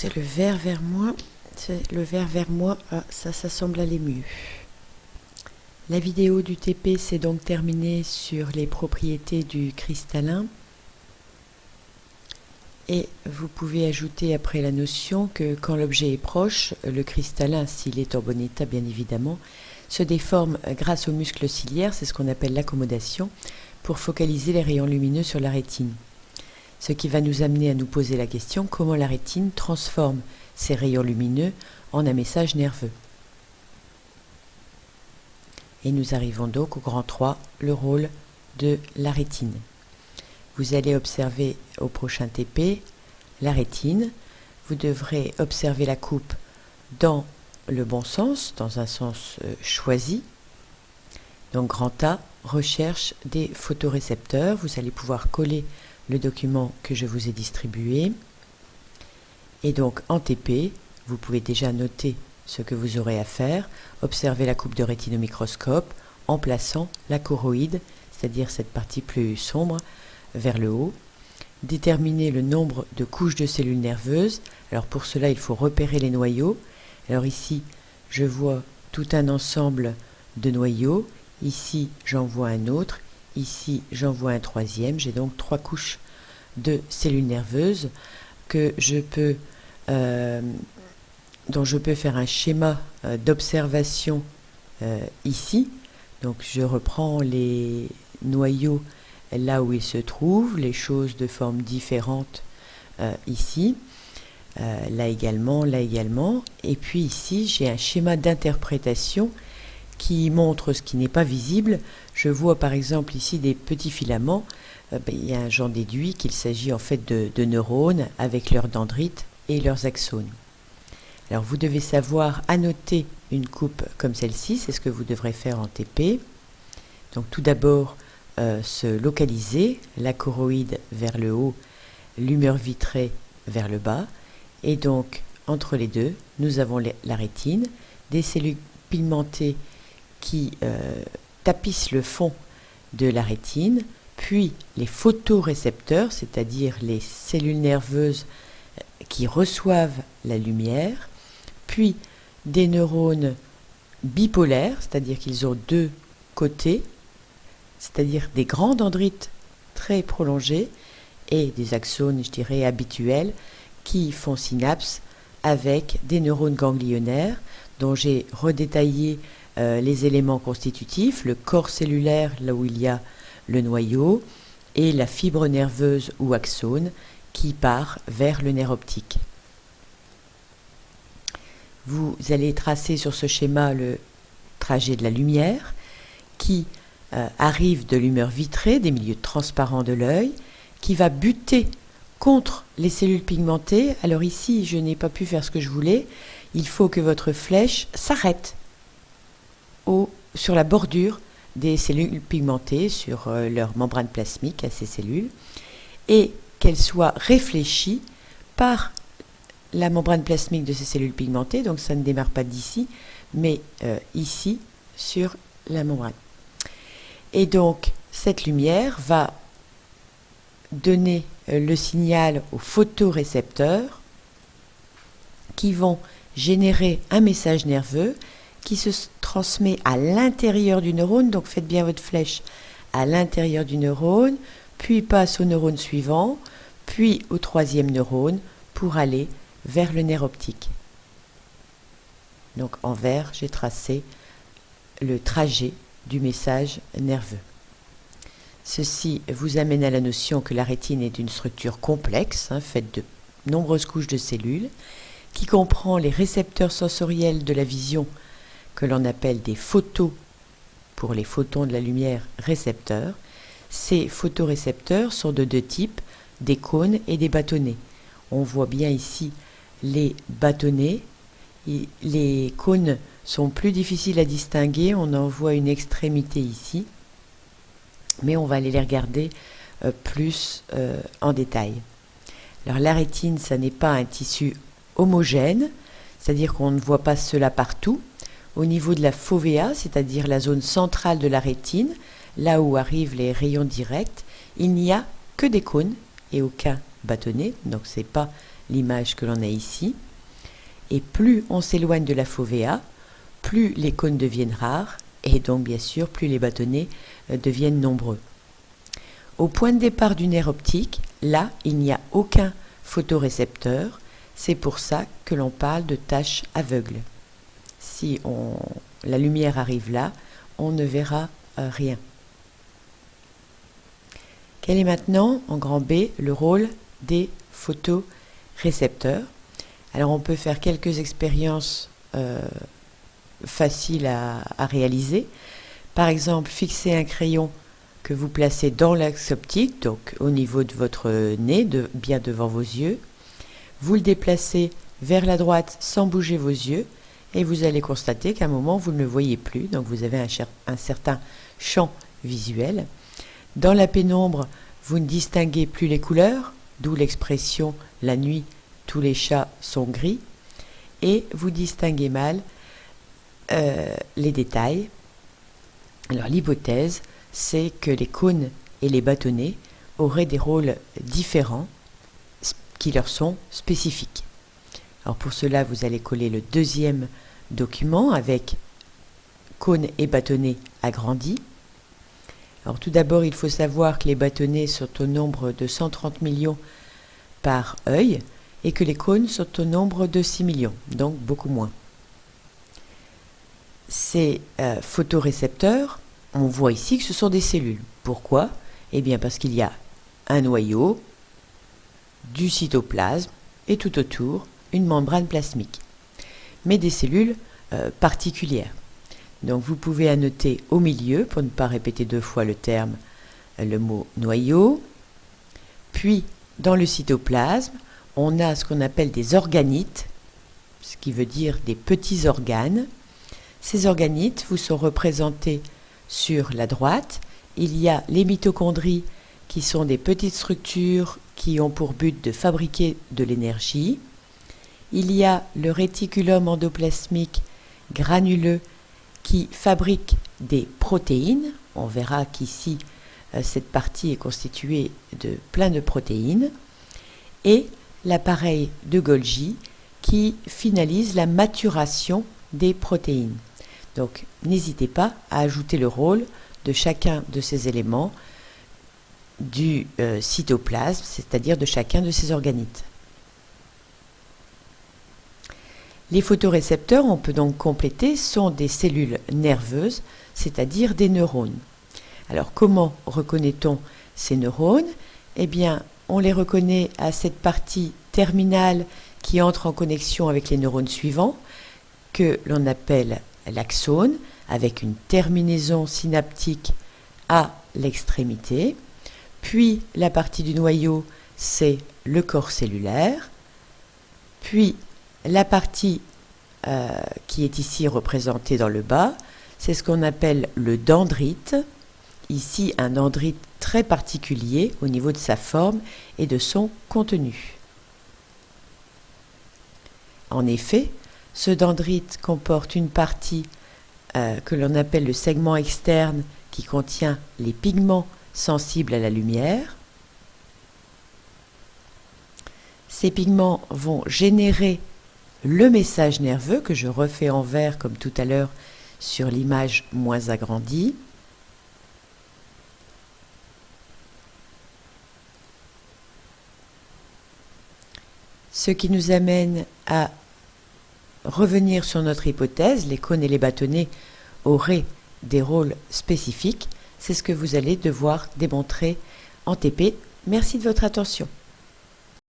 c'est le vert vers moi. C'est le vert vers moi. Ah, ça semble aller mieux. La vidéo du TP s'est donc terminée sur les propriétés du cristallin. Et vous pouvez ajouter après la notion que quand l'objet est proche, le cristallin, s'il est en bon état bien évidemment, se déforme grâce aux muscles ciliaires, c'est ce qu'on appelle l'accommodation, pour focaliser les rayons lumineux sur la rétine. Ce qui va nous amener à nous poser la question comment la rétine transforme ces rayons lumineux en un message nerveux. Et nous arrivons donc au grand 3, le rôle de la rétine. Vous allez observer au prochain TP la rétine. Vous devrez observer la coupe dans le bon sens, dans un sens choisi. Donc grand A, recherche des photorécepteurs. Vous allez pouvoir coller le document que je vous ai distribué. Et donc en TP, vous pouvez déjà noter ce que vous aurez à faire. Observer la coupe de rétine au microscope en plaçant la choroïde, c'est-à-dire cette partie plus sombre, vers le haut. Déterminer le nombre de couches de cellules nerveuses. Alors pour cela, il faut repérer les noyaux. Alors ici, je vois tout un ensemble de noyaux. Ici, j'en vois un autre. Ici, j'en vois un troisième. J'ai donc 3 couches de cellules nerveuses que dont je peux faire un schéma d'observation ici. Donc je reprends les noyaux là où ils se trouvent, les choses de forme différente ici, là également, et puis ici j'ai un schéma d'interprétation qui montre ce qui n'est pas visible. Je vois par exemple ici des petits filaments, j'en déduis qu'il s'agit en fait de neurones avec leurs dendrites et leurs axones. Alors vous devez savoir annoter une coupe comme celle-ci, c'est ce que vous devrez faire en TP. Donc tout d'abord, se localiser, la choroïde vers le haut, l'humeur vitrée vers le bas. Et donc, entre les deux, nous avons la rétine, des cellules pigmentées qui tapissent le fond de la rétine, puis les photorécepteurs, c'est-à-dire les cellules nerveuses qui reçoivent la lumière, puis des neurones bipolaires, c'est-à-dire qu'ils ont 2 côtés, c'est-à-dire des grands dendrites très prolongés et des axones, je dirais, habituels qui font synapse avec des neurones ganglionnaires dont j'ai redétaillé les éléments constitutifs, le corps cellulaire là où il y a le noyau et la fibre nerveuse ou axone qui part vers le nerf optique. Vous allez tracer sur ce schéma le trajet de la lumière qui arrive de l'humeur vitrée, des milieux transparents de l'œil, qui va buter contre les cellules pigmentées. Alors ici, je n'ai pas pu faire ce que je voulais. Il faut que votre flèche s'arrête sur la bordure des cellules pigmentées, sur leur membrane plasmique à ces cellules, et qu'elle soit réfléchie par la membrane plasmique de ces cellules pigmentées. Donc ça ne démarre pas d'ici, mais ici, sur la membrane. Et donc, cette lumière va donner le signal aux photorécepteurs qui vont générer un message nerveux qui se transmet à l'intérieur du neurone. Donc, faites bien votre flèche à l'intérieur du neurone, puis passe au neurone suivant, puis au 3e neurone pour aller vers le nerf optique. Donc, en vert, j'ai tracé le trajet du message nerveux. Ceci vous amène à la notion que la rétine est une structure complexe, faite de nombreuses couches de cellules, qui comprend les récepteurs sensoriels de la vision, que l'on appelle des photos, pour les photons de la lumière, récepteurs. Ces photorécepteurs sont de 2 types, des cônes et des bâtonnets. On voit bien ici les bâtonnets. Les cônes sont plus difficiles à distinguer, on en voit une extrémité ici, mais on va aller les regarder plus en détail. Alors la rétine, ça n'est pas un tissu homogène, c'est-à-dire qu'on ne voit pas cela partout. Au niveau de la fovea, c'est-à-dire la zone centrale de la rétine, là où arrivent les rayons directs, il n'y a que des cônes et aucun bâtonnet, donc ce n'est pas l'image que l'on a ici. Et plus on s'éloigne de la fovea, plus les cônes deviennent rares, et donc bien sûr plus les bâtonnets deviennent nombreux. Au point de départ du nerf optique, là, il n'y a aucun photorécepteur. C'est pour ça que l'on parle de tache aveugle. Si la lumière arrive là, on ne verra rien. Quel est maintenant, en grand B, le rôle des photorécepteurs? Alors on peut faire quelques expériences faciles à réaliser. Par exemple, fixer un crayon que vous placez dans l'axe optique, donc au niveau de votre nez, bien devant vos yeux. Vous le déplacez vers la droite sans bouger vos yeux et vous allez constater qu'à un moment vous ne le voyez plus, donc vous avez un certain champ visuel. Dans la pénombre, vous ne distinguez plus les couleurs, d'où l'expression « la nuit, tous les chats sont gris » et vous distinguez mal les détails. Alors l'hypothèse, c'est que les cônes et les bâtonnets auraient des rôles différents qui leur sont spécifiques. Alors pour cela, vous allez coller le deuxième document avec cônes et bâtonnets agrandis. Alors tout d'abord, il faut savoir que les bâtonnets sont au nombre de 130 millions par œil et que les cônes sont au nombre de 6 millions, donc beaucoup moins. Ces photorécepteurs, on voit ici que ce sont des cellules. Pourquoi? Eh bien parce qu'il y a un noyau, du cytoplasme et tout autour une membrane plasmique, mais des cellules particulières. Donc vous pouvez annoter au milieu, pour ne pas répéter deux fois le mot noyau, puis dans le cytoplasme, on a ce qu'on appelle des organites, ce qui veut dire des petits organes. Ces organites vous sont représentés sur la droite. Il y a les mitochondries qui sont des petites structures qui ont pour but de fabriquer de l'énergie. Il y a le réticulum endoplasmique granuleux qui fabrique des protéines. On verra qu'ici, cette partie est constituée de plein de protéines. Et l'appareil de Golgi qui finalise la maturation des protéines. Donc, n'hésitez pas à ajouter le rôle de chacun de ces éléments du cytoplasme, c'est-à-dire de chacun de ces organites. Les photorécepteurs, on peut donc compléter, sont des cellules nerveuses, c'est-à-dire des neurones. Alors, comment reconnaît-on ces neurones? Eh bien, on les reconnaît à cette partie terminale qui entre en connexion avec les neurones suivants, que l'on appelle l'axone, avec une terminaison synaptique à l'extrémité. Puis la partie du noyau, c'est le corps cellulaire. Puis la partie qui est ici représentée dans le bas, c'est ce qu'on appelle le dendrite. Ici, un dendrite très particulier au niveau de sa forme et de son contenu. En effet, ce dendrite comporte une partie que l'on appelle le segment externe qui contient les pigments sensibles à la lumière. Ces pigments vont générer le message nerveux que je refais en vert comme tout à l'heure sur l'image moins agrandie. Ce qui nous amène à revenir sur notre hypothèse, les cônes et les bâtonnets auraient des rôles spécifiques. C'est ce que vous allez devoir démontrer en TP. Merci de votre attention.